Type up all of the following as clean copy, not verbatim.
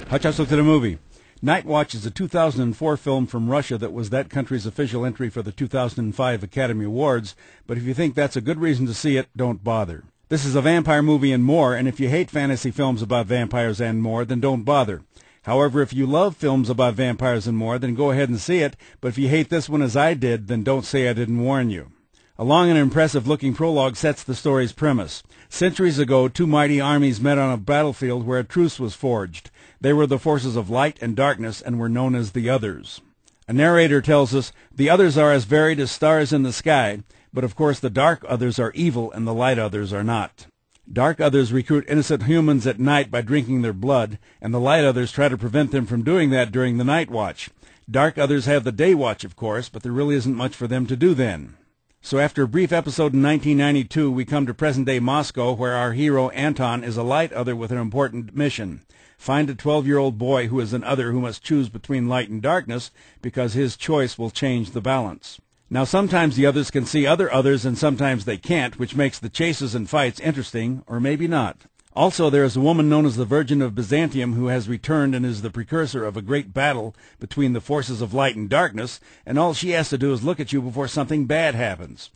Let's look at a movie. Nightwatch is a 2004 film from Russia that was that country's official entry for the 2005 Academy Awards, but if you think that's a good reason to see it, don't bother. This is a vampire movie and more, and if you hate fantasy films about vampires and more, then don't bother. However, if you love films about vampires and more, then go ahead and see it, but if you hate this one as I did, then don't say I didn't warn you. A long and impressive-looking prologue sets the story's premise. Centuries ago, two mighty armies met on a battlefield where a truce was forged. They were the forces of light and darkness and were known as the Others. A narrator tells us, the Others are as varied as stars in the sky, but of course the dark Others are evil and the light Others are not. Dark Others recruit innocent humans at night by drinking their blood, and the light Others try to prevent them from doing that during the night watch. Dark Others have the day watch, of course, but there really isn't much for them to do then. So after a brief episode in 1992, we come to present-day Moscow, where our hero, Anton, is a light Other with an important mission. Find a 12-year-old boy who is an Other who must choose between light and darkness, because his choice will change the balance. Now, sometimes the Others can see other Others, and sometimes they can't, which makes the chases and fights interesting, or maybe not. Also, there is a woman known as the Virgin of Byzantium who has returned and is the precursor of a great battle between the forces of light and darkness, and all she has to do is look at you before something bad happens.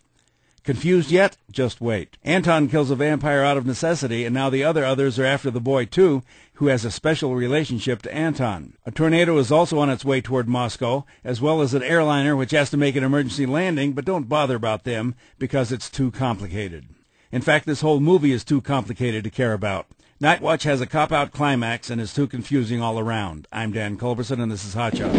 Confused yet? Just wait. Anton kills a vampire out of necessity, and now the other Others are after the boy too, who has a special relationship to Anton. A tornado is also on its way toward Moscow, as well as an airliner which has to make an emergency landing, but don't bother about them, because it's too complicated. In fact, this whole movie is too complicated to care about. Nightwatch has a cop-out climax and is too confusing all around. I'm Dan Culberson, and this is Hot Shots.